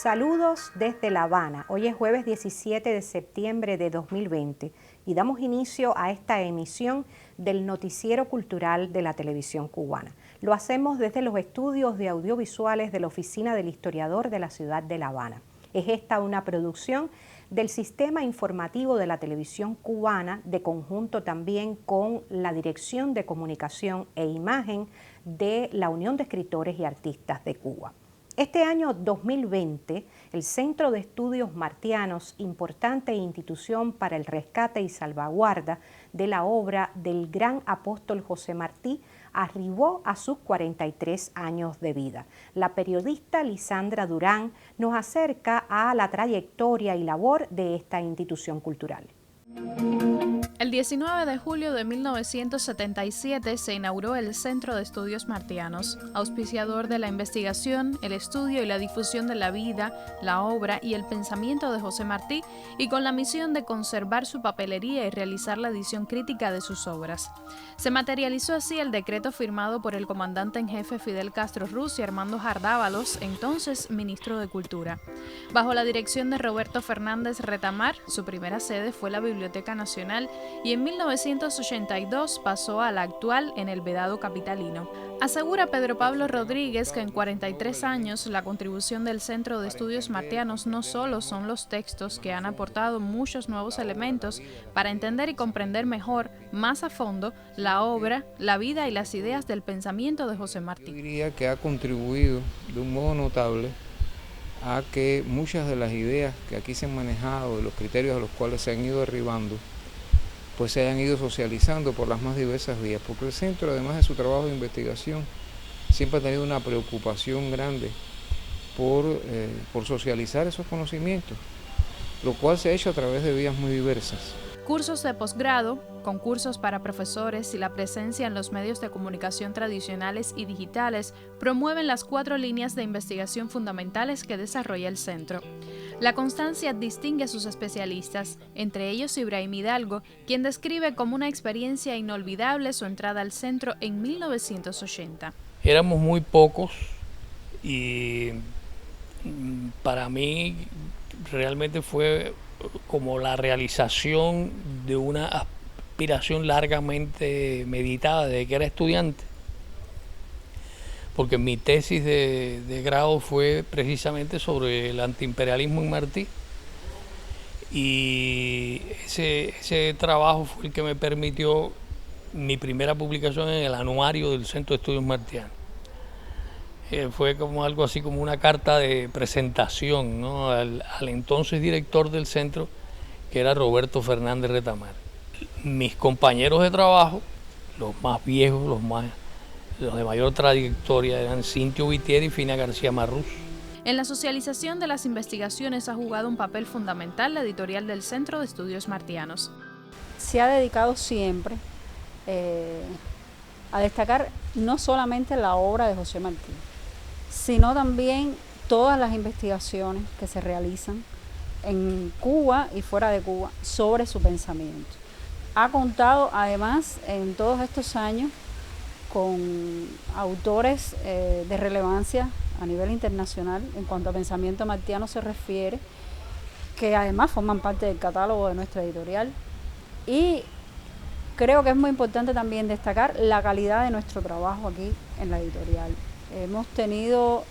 Saludos desde La Habana. Hoy es jueves 17 de septiembre de 2020 y damos inicio a esta emisión del Noticiero Cultural de la Televisión Cubana. Lo hacemos desde los estudios de audiovisuales de la Oficina del Historiador de la ciudad de La Habana. Es esta una producción del Sistema Informativo de la Televisión Cubana, de conjunto también con la Dirección de Comunicación e Imagen de la Unión de Escritores y Artistas de Cuba. Este año 2020, el Centro de Estudios Martianos, importante institución para el rescate y salvaguarda de la obra del gran apóstol José Martí, arribó a sus 43 años de vida. La periodista Lisandra Durán nos acerca a la trayectoria y labor de esta institución cultural. El 19 de julio de 1977 se inauguró el Centro de Estudios Martianos, auspiciador de la investigación, el estudio y la difusión de la vida, la obra y el pensamiento de José Martí, y con la misión de conservar su papelería y realizar la edición crítica de sus obras. Se materializó así el decreto firmado por el comandante en jefe Fidel Castro Ruz y Armando Jardávalos, entonces ministro de Cultura. Bajo la dirección de Roberto Fernández Retamar, su primera sede fue la Biblioteca Nacional, y en 1982 pasó a la actual en el Vedado capitalino. Asegura Pedro Pablo Rodríguez que en 43 años la contribución del Centro de Estudios Martianos no solo son los textos que han aportado muchos nuevos elementos para entender y comprender mejor, más a fondo, la obra, la vida y las ideas del pensamiento de José Martí. Yo diría que ha contribuido de un modo notable a que muchas de las ideas que aquí se han manejado, de los criterios a los cuales se han ido derribando, pues se hayan ido socializando por las más diversas vías, porque el centro, además de su trabajo de investigación, siempre ha tenido una preocupación grande por socializar esos conocimientos, lo cual se ha hecho a través de vías muy diversas. Cursos de posgrado, concursos para profesores y la presencia en los medios de comunicación tradicionales y digitales promueven las 4 líneas de investigación fundamentales que desarrolla el centro. La constancia distingue a sus especialistas, entre ellos Ibrahim Hidalgo, quien describe como una experiencia inolvidable su entrada al centro en 1980. Éramos muy pocos y para mí realmente fue como la realización de una aspiración largamente meditada desde que era estudiante, porque mi tesis de grado fue precisamente sobre el antiimperialismo en Martí, y ese trabajo fue el que me permitió mi primera publicación en el anuario del Centro de Estudios Martianos. Fue como algo así como una carta de presentación, ¿no?, al entonces director del centro, que era Roberto Fernández Retamar. Mis compañeros de trabajo, los más viejos, los de mayor trayectoria, eran Cintio Vitier y Fina García Marrús. En la socialización de las investigaciones ha jugado un papel fundamental la editorial del Centro de Estudios Martianos. Se ha dedicado siempre a destacar no solamente la obra de José Martí, sino también todas las investigaciones que se realizan en Cuba y fuera de Cuba sobre su pensamiento. Ha contado además en todos estos años con autores de relevancia a nivel internacional en cuanto a pensamiento martiano se refiere, que además forman parte del catálogo de nuestra editorial, y creo que es muy importante también destacar la calidad de nuestro trabajo aquí en la editorial. Hemos tenido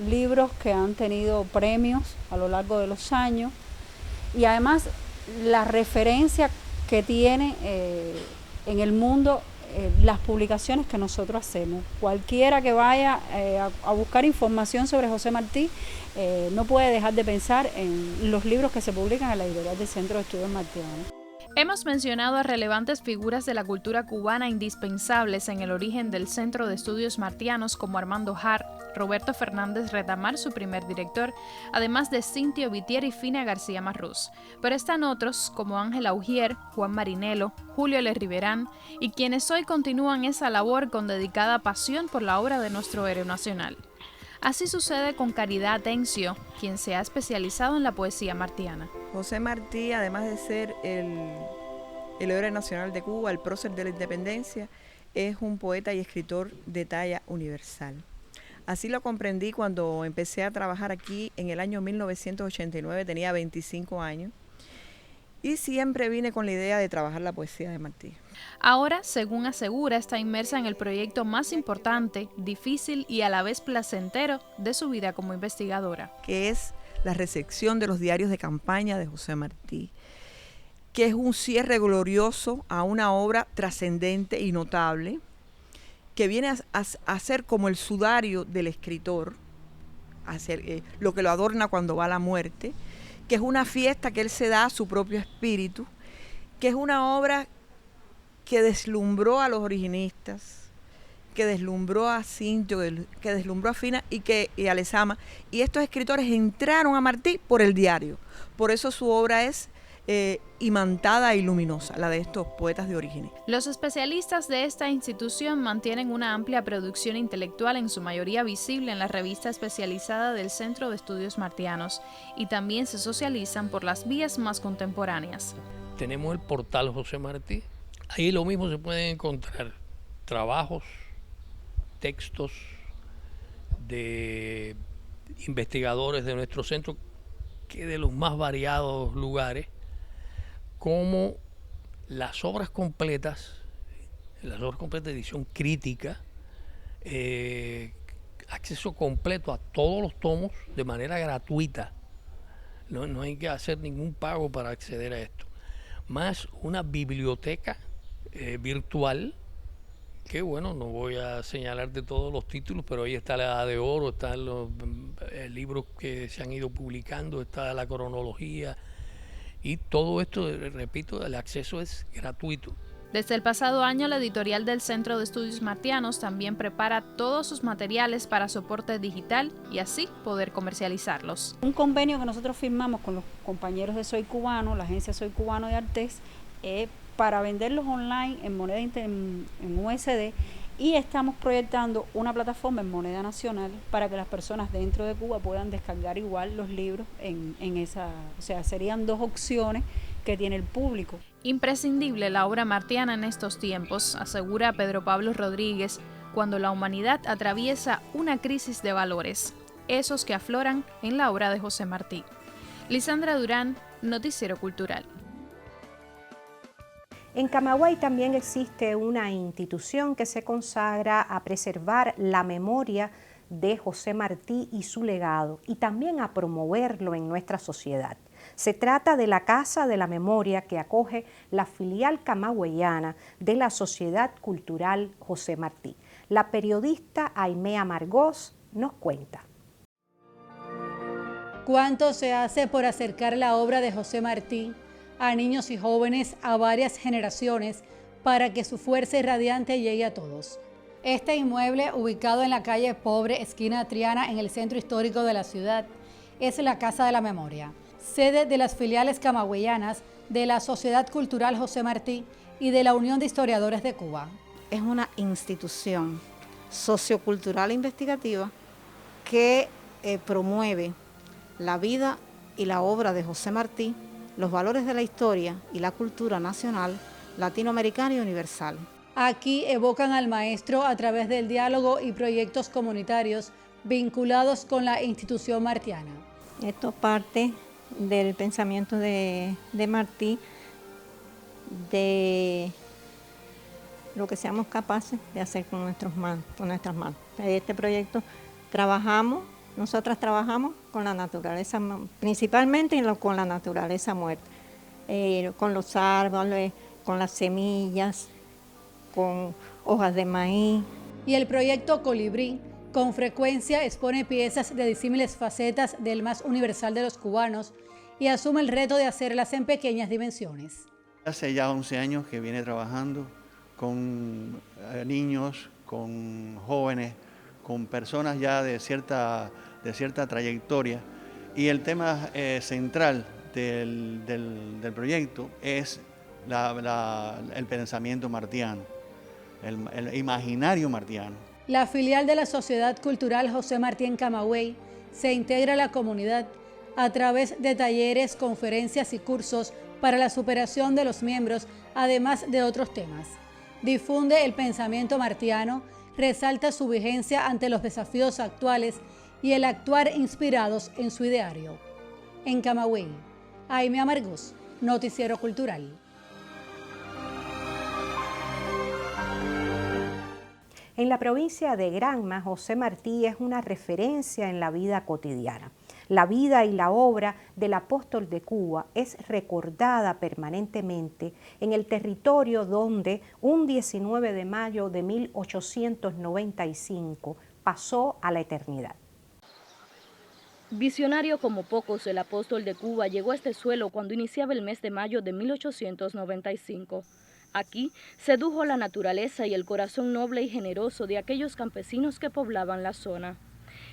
libros que han tenido premios a lo largo de los años, y además la referencia que tiene en el mundo las publicaciones que nosotros hacemos. Cualquiera que vaya a buscar información sobre José Martí no puede dejar de pensar en los libros que se publican en la editorial del Centro de Estudios Martianos. Hemos mencionado a relevantes figuras de la cultura cubana indispensables en el origen del Centro de Estudios Martianos, como Armando Jar, Roberto Fernández Retamar, su primer director, además de Cintio Vitier y Fina García Marrús. Pero están otros como Ángel Augier, Juan Marinelo, Julio L. Riverán, y quienes hoy continúan esa labor con dedicada pasión por la obra de nuestro héroe nacional. Así sucede con Caridad Atencio, quien se ha especializado en la poesía martiana. José Martí, además de ser el héroe nacional de Cuba, el prócer de la independencia, es un poeta y escritor de talla universal. Así lo comprendí cuando empecé a trabajar aquí en el año 1989, tenía 25 años. Y siempre vine con la idea de trabajar la poesía de Martí. Ahora, según asegura, está inmersa en el proyecto más importante, difícil y a la vez placentero de su vida como investigadora, que es la recepción de los diarios de campaña de José Martí, que es un cierre glorioso a una obra trascendente y notable, que viene a ser como el sudario del escritor, lo que lo adorna cuando va a la muerte, que es una fiesta que él se da a su propio espíritu, que es una obra que deslumbró a los originistas, que deslumbró a Cinto, que deslumbró a Fina y a Lezama. Y estos escritores entraron a Martí por el diario. Por eso su obra es imantada y luminosa, la de estos poetas de Orígenes. Los especialistas de esta institución mantienen una amplia producción intelectual, en su mayoría visible en la revista especializada del Centro de Estudios Martianos, y también se socializan por las vías más contemporáneas. Tenemos el portal José Martí. Ahí lo mismo se pueden encontrar trabajos, textos de investigadores de nuestro centro, que de los más variados lugares, como las obras completas de edición crítica, acceso completo a todos los tomos de manera gratuita. No hay que hacer ningún pago para acceder a esto. Más una biblioteca virtual, que bueno, no voy a señalar de todos los títulos, pero ahí está la Edad de Oro, están los libros que se han ido publicando, está la cronología, y todo esto, repito, el acceso es gratuito. Desde el pasado año, la editorial del Centro de Estudios Martianos también prepara todos sus materiales para soporte digital y así poder comercializarlos. Un convenio que nosotros firmamos con los compañeros de Soy Cubano, la agencia Soy Cubano de Artes, para venderlos online en moneda en USD, y estamos proyectando una plataforma en moneda nacional para que las personas dentro de Cuba puedan descargar igual los libros en esa, o sea, serían dos opciones que tiene el público. Imprescindible la obra martiana en estos tiempos, asegura Pedro Pablo Rodríguez, cuando la humanidad atraviesa una crisis de valores, esos que afloran en la obra de José Martí. Lisandra Durán, Noticiero Cultural. En Camagüey también existe una institución que se consagra a preservar la memoria de José Martí y su legado, y también a promoverlo en nuestra sociedad. Se trata de la Casa de la Memoria, que acoge la filial camagüeyana de la Sociedad Cultural José Martí. La periodista Aimea Margós nos cuenta. ¿Cuánto se hace por acercar la obra de José Martí a niños y jóvenes, a varias generaciones, para que su fuerza irradiante llegue a todos? Este inmueble, ubicado en la calle Pobre, esquina Triana, en el centro histórico de la ciudad, es la Casa de la Memoria, sede de las filiales camagüeyanas de la Sociedad Cultural José Martí y de la Unión de Historiadores de Cuba. Es una institución sociocultural investigativa que promueve la vida y la obra de José Martí, los valores de la historia y la cultura nacional, latinoamericana y universal. Aquí evocan al maestro a través del diálogo y proyectos comunitarios vinculados con la institución martiana. Esto parte del pensamiento de Martí, de lo que seamos capaces de hacer con nuestras manos. Este proyecto nosotras trabajamos con la naturaleza, principalmente con la naturaleza muerta, con los árboles, con las semillas, con hojas de maíz. Y el proyecto Colibrí con frecuencia expone piezas de disímiles facetas del más universal de los cubanos y asume el reto de hacerlas en pequeñas dimensiones. Hace ya 11 años que viene trabajando con niños, con jóvenes, con personas ya de cierta trayectoria, y el tema central del proyecto es el pensamiento martiano, el imaginario martiano. La filial de la Sociedad Cultural José Martí en Camagüey se integra a la comunidad a través de talleres, conferencias y cursos para la superación de los miembros, además de otros temas. Difunde el pensamiento martiano, resalta su vigencia ante los desafíos actuales y el actuar inspirados en su ideario. En Camagüey, Aimee Amargós, Noticiero Cultural. En la provincia de Granma, José Martí es una referencia en la vida cotidiana. La vida y la obra del apóstol de Cuba es recordada permanentemente en el territorio donde un 19 de mayo de 1895 pasó a la eternidad. Visionario como pocos, el apóstol de Cuba llegó a este suelo cuando iniciaba el mes de mayo de 1895. Aquí sedujo la naturaleza y el corazón noble y generoso de aquellos campesinos que poblaban la zona.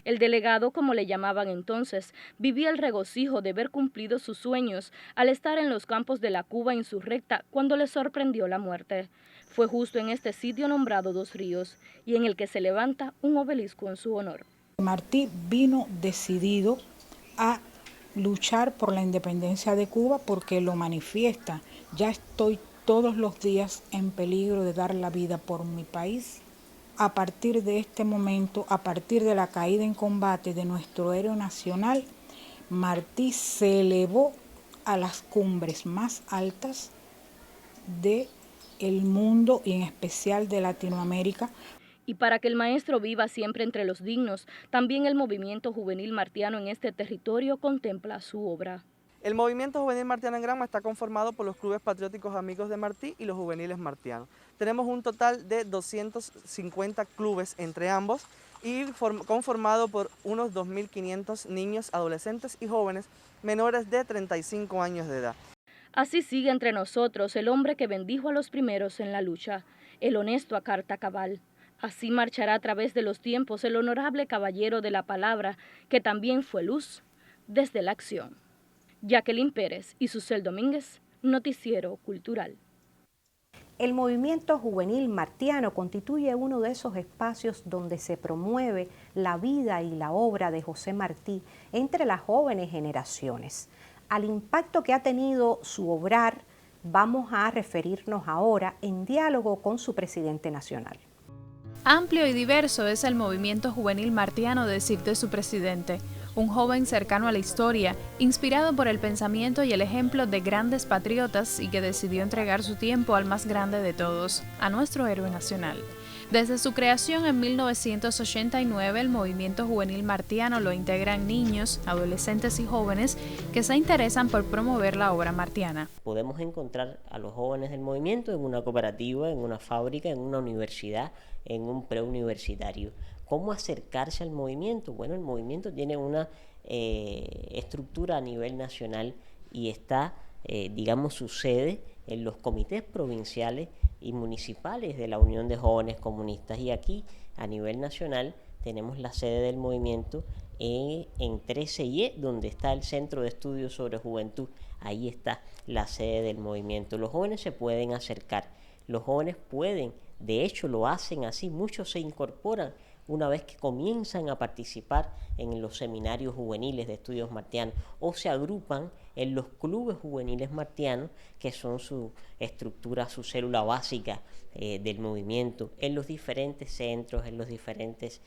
El delegado, como le llamaban entonces, vivía el regocijo de ver cumplidos sus sueños al estar en los campos de la Cuba insurrecta cuando le sorprendió la muerte. Fue justo en este sitio nombrado Dos Ríos y en el que se levanta un obelisco en su honor. Martí vino decidido a luchar por la independencia de Cuba porque lo manifiesta. Ya estoy todos los días en peligro de dar la vida por mi país. A partir de este momento, a partir de la caída en combate de nuestro héroe nacional, Martí se elevó a las cumbres más altas del mundo y en especial de Latinoamérica. Y para que el maestro viva siempre entre los dignos, también el movimiento juvenil martiano en este territorio contempla su obra. El movimiento juvenil martiano en Granma está conformado por los clubes patrióticos Amigos de Martí y los juveniles martianos. Tenemos un total de 250 clubes entre ambos y conformado por unos 2.500 niños, adolescentes y jóvenes menores de 35 años de edad. Así sigue entre nosotros el hombre que bendijo a los primeros en la lucha, el honesto a carta cabal. Así marchará a través de los tiempos el honorable caballero de la palabra, que también fue luz desde la acción. Jacqueline Pérez y Susel Domínguez, Noticiero Cultural. El movimiento juvenil martiano constituye uno de esos espacios donde se promueve la vida y la obra de José Martí entre las jóvenes generaciones. Al impacto que ha tenido su obrar, vamos a referirnos ahora en diálogo con su presidente nacional. Amplio y diverso es el movimiento juvenil martiano, decirte su presidente, un joven cercano a la historia, inspirado por el pensamiento y el ejemplo de grandes patriotas y que decidió entregar su tiempo al más grande de todos, a nuestro héroe nacional. Desde su creación en 1989, el movimiento juvenil martiano lo integran niños, adolescentes y jóvenes que se interesan por promover la obra martiana. Podemos encontrar a los jóvenes del movimiento en una cooperativa, en una fábrica, en una universidad, en un preuniversitario. ¿Cómo acercarse al movimiento? Bueno, el movimiento tiene una estructura a nivel nacional y está, su sede en los comités provinciales y municipales de la Unión de Jóvenes Comunistas. Y aquí, a nivel nacional, tenemos la sede del movimiento en 13Y, donde está el Centro de Estudios sobre Juventud. Ahí está la sede del movimiento. Los jóvenes se pueden acercar, los jóvenes pueden, de hecho lo hacen así, muchos se incorporan una vez que comienzan a participar en los seminarios juveniles de estudios martianos o se agrupan en los clubes juveniles martianos, que son su estructura, su célula básica del movimiento, en los diferentes centros, en los diferentes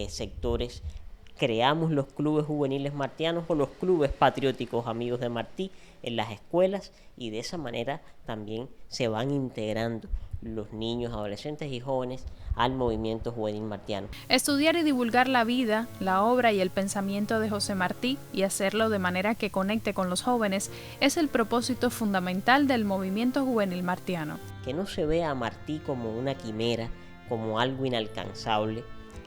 sectores. Creamos los clubes juveniles martianos o los clubes patrióticos Amigos de Martí en las escuelas y de esa manera también se van integrando los niños, adolescentes y jóvenes al movimiento juvenil martiano. Estudiar y divulgar la vida, la obra y el pensamiento de José Martí y hacerlo de manera que conecte con los jóvenes es el propósito fundamental del movimiento juvenil martiano. Que no se vea a Martí como una quimera, como algo inalcanzable,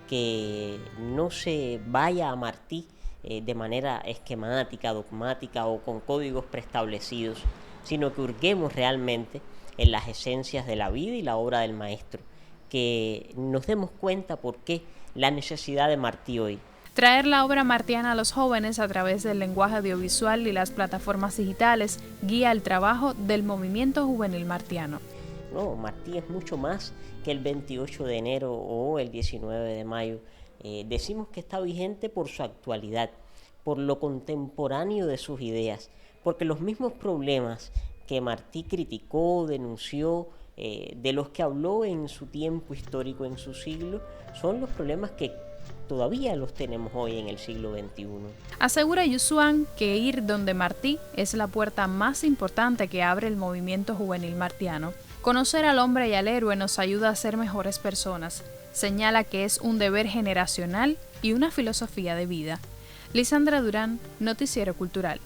que no se vaya a Martí de manera esquemática, dogmática o con códigos preestablecidos, sino que hurguemos realmente en las esencias de la vida y la obra del maestro, que nos demos cuenta por qué la necesidad de Martí hoy. Traer la obra martiana a los jóvenes a través del lenguaje audiovisual y las plataformas digitales guía el trabajo del movimiento juvenil martiano. No, Martí es mucho más que el 28 de enero o el 19 de mayo. Decimos que está vigente por su actualidad, por lo contemporáneo de sus ideas, porque los mismos problemas que Martí criticó, denunció, de los que habló en su tiempo histórico, en su siglo, son los problemas que todavía los tenemos hoy en el siglo XXI. Asegura Yusuan que ir donde Martí es la puerta más importante que abre el movimiento juvenil martiano. Conocer al hombre y al héroe nos ayuda a ser mejores personas. Señala que es un deber generacional y una filosofía de vida. Lisandra Durán, Noticiero Cultural.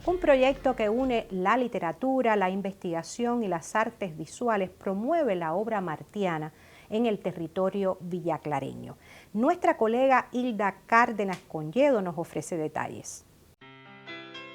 Un proyecto que une la literatura, la investigación y las artes visuales promueve la obra martiana en el territorio villaclareño. Nuestra colega Hilda Cárdenas Conyedo nos ofrece detalles.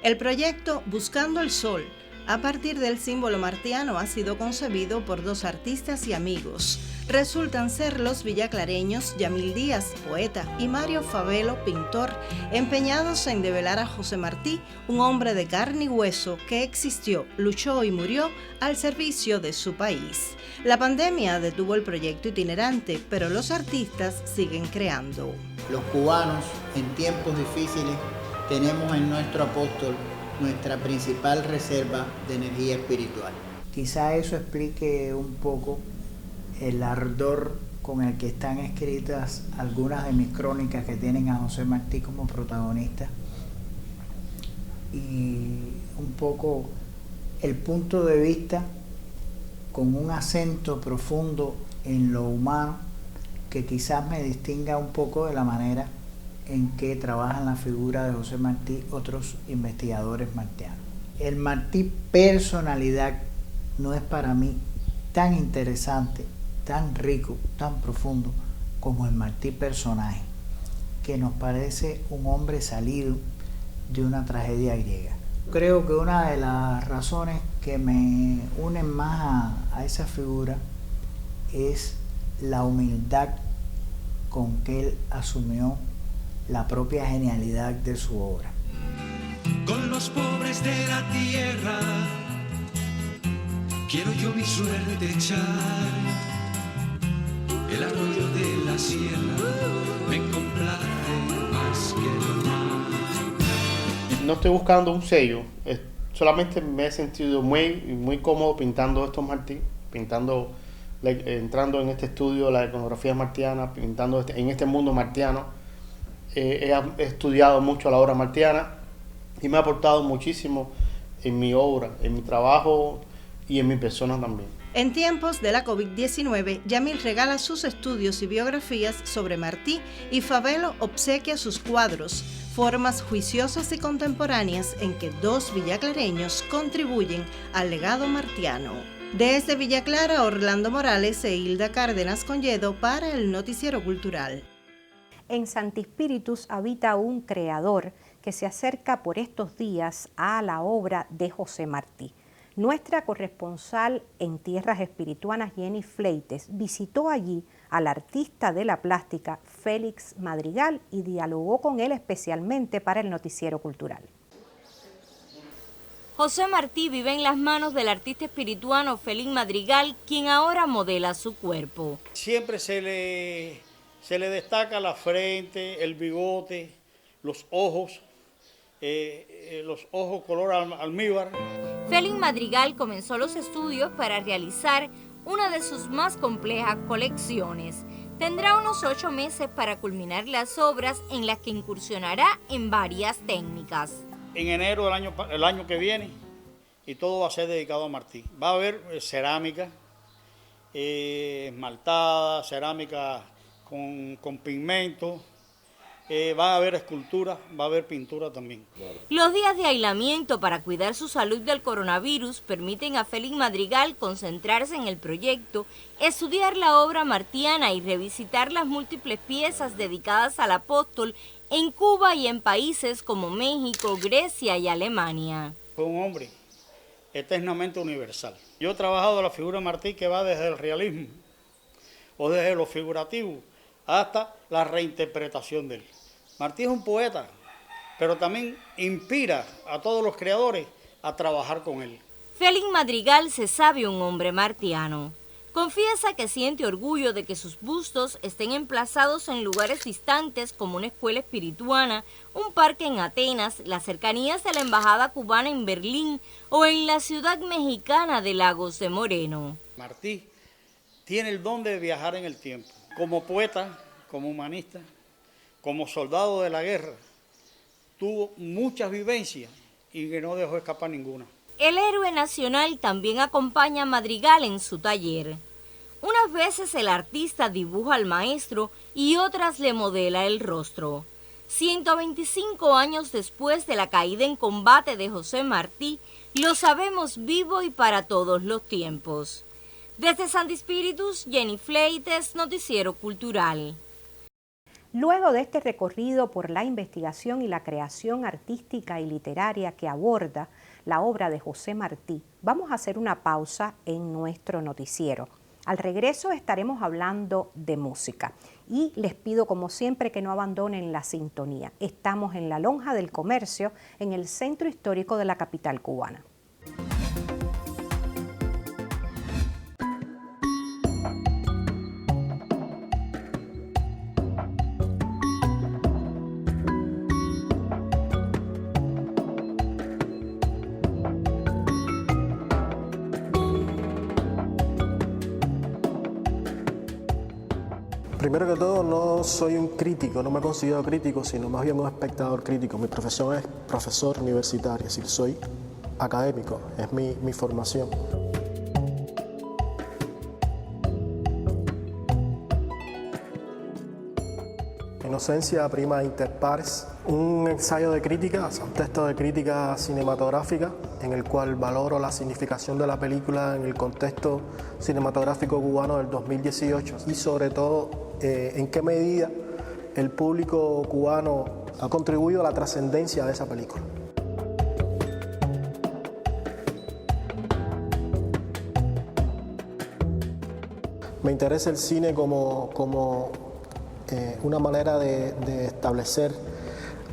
El proyecto Buscando el Sol, a partir del símbolo martiano, ha sido concebido por dos artistas y amigos. Resultan ser los villaclareños Yamil Díaz, poeta, y Mario Favelo, pintor, empeñados en develar a José Martí, un hombre de carne y hueso que existió, luchó y murió al servicio de su país. La pandemia detuvo el proyecto itinerante, pero los artistas siguen creando. Los cubanos, en tiempos difíciles, tenemos en nuestro apóstol nuestra principal reserva de energía espiritual. Quizá eso explique un poco el ardor con el que están escritas algunas de mis crónicas que tienen a José Martí como protagonista, y un poco el punto de vista con un acento profundo en lo humano que quizás me distinga un poco de la manera en que trabajan la figura de José Martí otros investigadores martianos. El Martí personalidad no es para mí tan interesante, tan rico, tan profundo como el Martí personaje, que nos parece un hombre salido de una tragedia griega. Creo que una de las razones que me unen más a esa figura es la humildad con que él asumió la propia genialidad de su obra. Con los pobres de la tierra quiero yo mi suerte echar. El arroyo de la sierra me complace más que lo más. No estoy buscando un sello, solamente me he sentido muy cómodo pintando estos Martí, entrando en este estudio de la iconografía martiana, pintando en este mundo martiano. He estudiado mucho la obra martiana y me ha aportado muchísimo en mi obra, en mi trabajo y en mi persona también. En tiempos de la COVID-19, Yamil regala sus estudios y biografías sobre Martí y Favelo obsequia sus cuadros, formas juiciosas y contemporáneas en que dos villaclareños contribuyen al legado martiano. Desde Villa Clara, Orlando Morales e Hilda Cárdenas Conyedo para el Noticiero Cultural. En Santi Spíritus habita un creador que se acerca por estos días a la obra de José Martí. Nuestra corresponsal en tierras espirituanas, Jenny Fleites, visitó allí al artista de la plástica Félix Madrigal y dialogó con él especialmente para el Noticiero Cultural. José Martí vive en las manos del artista espirituano Félix Madrigal, quien ahora modela su cuerpo. Siempre se le destaca la frente, el bigote, los ojos color almíbar. Félix Madrigal comenzó los estudios para realizar una de sus más complejas colecciones. Tendrá unos 8 meses para culminar las obras en las que incursionará en varias técnicas. En enero del año que viene, y todo va a ser dedicado a Martí. Va a haber cerámica, esmaltada, cerámica con pigmento, va a haber escultura, va a haber pintura también. Los días de aislamiento para cuidar su salud del coronavirus permiten a Félix Madrigal concentrarse en el proyecto, estudiar la obra martiana y revisitar las múltiples piezas dedicadas al apóstol en Cuba y en países como México, Grecia y Alemania. Fue un hombre eternamente universal. Yo he trabajado la figura de Martí que va desde el realismo o desde lo figurativo hasta la reinterpretación de él. Martí es un poeta, pero también inspira a todos los creadores a trabajar con él. Félix Madrigal se sabe un hombre martiano. Confiesa que siente orgullo de que sus bustos estén emplazados en lugares distantes como una escuela espirituana, un parque en Atenas, las cercanías de la embajada cubana en Berlín o en la ciudad mexicana de Lagos de Moreno. Martí tiene el don de viajar en el tiempo. Como poeta, como humanista, como soldado de la guerra, tuvo muchas vivencias y que no dejó escapar ninguna. El héroe nacional también acompaña a Madrigal en su taller. Unas veces el artista dibuja al maestro y otras le modela el rostro. 125 años después de la caída en combate de José Martí, lo sabemos vivo y para todos los tiempos. Desde Santi Spíritus, Jenny Fleites, Noticiero Cultural. Luego de este recorrido por la investigación y la creación artística y literaria que aborda la obra de José Martí, vamos a hacer una pausa en nuestro noticiero. Al regreso estaremos hablando de música y les pido como siempre que no abandonen la sintonía. Estamos en la Lonja del Comercio, en el centro histórico de la capital cubana. Primero que todo, no soy un crítico, no me considero crítico, sino más bien un espectador crítico. Mi profesión es profesor universitario, es decir, soy académico, es mi formación. Inocencia prima inter pares, un ensayo de crítica, un texto de crítica cinematográfica en el cual valoro la significación de la película en el contexto cinematográfico cubano del 2018 y sobre todo en qué medida el público cubano ha contribuido a la trascendencia de esa película. Me interesa el cine como una manera de establecer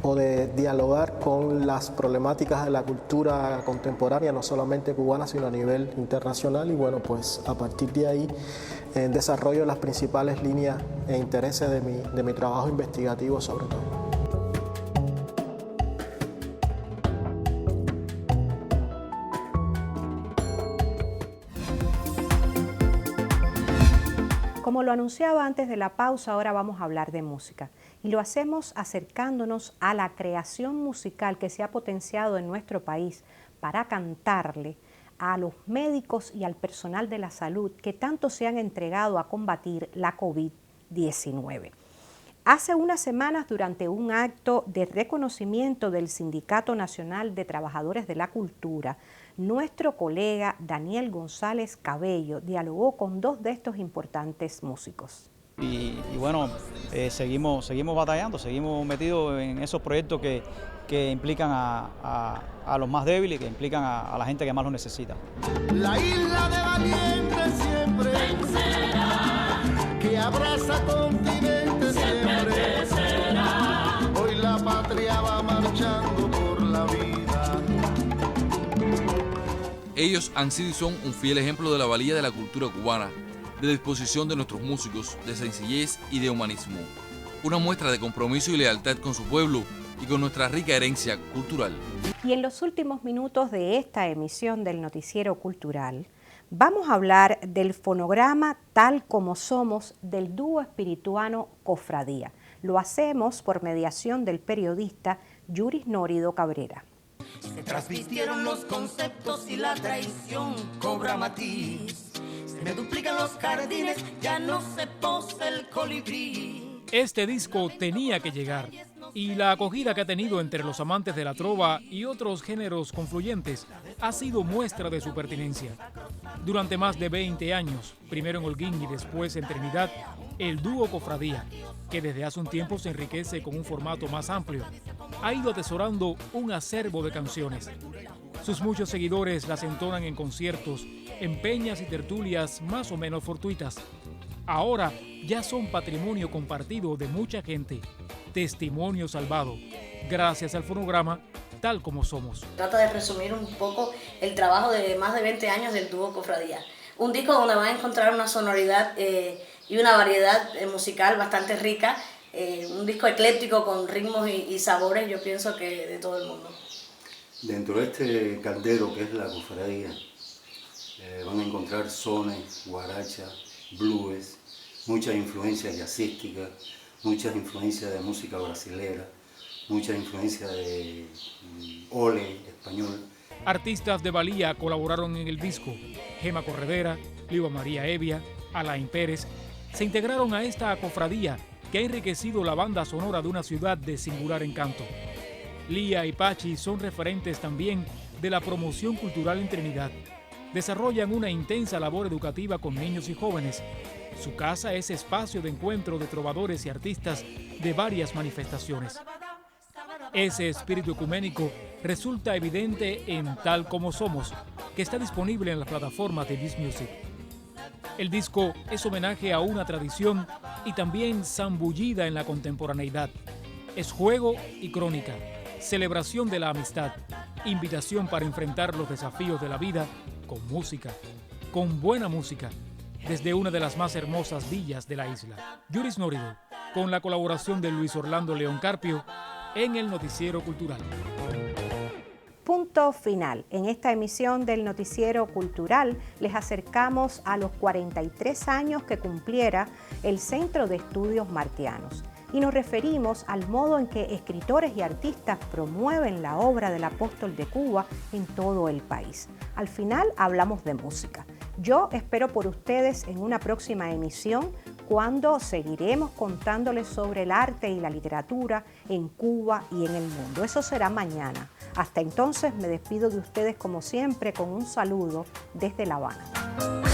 o de dialogar con las problemáticas de la cultura contemporánea, no solamente cubana, sino a nivel internacional. Y bueno, pues a partir de ahí desarrollo las principales líneas e intereses de mi trabajo investigativo sobre todo. Como lo anunciaba antes de la pausa, ahora vamos a hablar de música. Y lo hacemos acercándonos a la creación musical que se ha potenciado en nuestro país para cantarle a los médicos y al personal de la salud que tanto se han entregado a combatir la COVID-19. Hace unas semanas, durante un acto de reconocimiento del Sindicato Nacional de Trabajadores de la Cultura, nuestro colega Daniel González Cabello dialogó con dos de estos importantes músicos. Y bueno, seguimos batallando, seguimos metidos en esos proyectos que implican a los más débiles, que implican a la gente que más lo necesita. La isla de valientes siempre vencerá, que abraza continentes siempre vencerá. Hoy la patria va marchando por la vida. Ellos han sido y son un fiel ejemplo de la valía de la cultura cubana, de disposición de nuestros músicos, de sencillez y de humanismo. Una muestra de compromiso y lealtad con su pueblo y con nuestra rica herencia cultural. Y en los últimos minutos de esta emisión del Noticiero Cultural, vamos a hablar del fonograma Tal como Somos del dúo espirituano Cofradía. Lo hacemos por mediación del periodista Yuris Nórido Cabrera. Se transmitieron los conceptos y la traición cobra matiz. Se me duplican los jardines, ya no se posa el colibrí. Este disco tenía que llegar, y la acogida que ha tenido entre los amantes de la trova y otros géneros confluyentes ha sido muestra de su pertinencia. Durante más de 20 años, primero en Holguín y después en Trinidad, el dúo Cofradía, que desde hace un tiempo se enriquece con un formato más amplio, ha ido atesorando un acervo de canciones. Sus muchos seguidores las entonan en conciertos, en peñas y tertulias más o menos fortuitas. Ahora ya son patrimonio compartido de mucha gente, testimonio salvado, gracias al fonograma Tal como Somos. Trata de resumir un poco el trabajo de más de 20 años del dúo Cofradía. un disco donde van a encontrar una sonoridad y una variedad musical bastante rica, un disco ecléctico con ritmos y sabores, yo pienso que de todo el mundo. Dentro de este caldero que es la cofradía, van a encontrar sones, guaracha, blues, muchas influencias jazzísticas, muchas influencias de música brasilera, muchas influencias de ole español. Artistas de Valía colaboraron en el disco. Gema Corredera, Liva María Evia, Alain Pérez se integraron a esta cofradía que ha enriquecido la banda sonora de una ciudad de singular encanto. Lía y Pachi son referentes también de la promoción cultural en Trinidad. Desarrollan una intensa labor educativa con niños y jóvenes. Su casa es espacio de encuentro de trovadores y artistas de varias manifestaciones. Ese espíritu ecuménico resulta evidente en Tal Como Somos, que está disponible en la plataforma de This Music. El disco es homenaje a una tradición y también zambullida en la contemporaneidad. Es juego y crónica, celebración de la amistad, invitación para enfrentar los desafíos de la vida con música, con buena música, desde una de las más hermosas villas de la isla. Yuris Nórido, con la colaboración de Luis Orlando León Carpio, en el Noticiero Cultural. Punto final. En esta emisión del Noticiero Cultural les acercamos a los 43 años que cumpliera el Centro de Estudios Martianos y nos referimos al modo en que escritores y artistas promueven la obra del apóstol de Cuba en todo el país. Al final hablamos de música. Yo espero por ustedes en una próxima emisión cuando seguiremos contándoles sobre el arte y la literatura en Cuba y en el mundo. Eso será mañana. Hasta entonces me despido de ustedes como siempre con un saludo desde La Habana.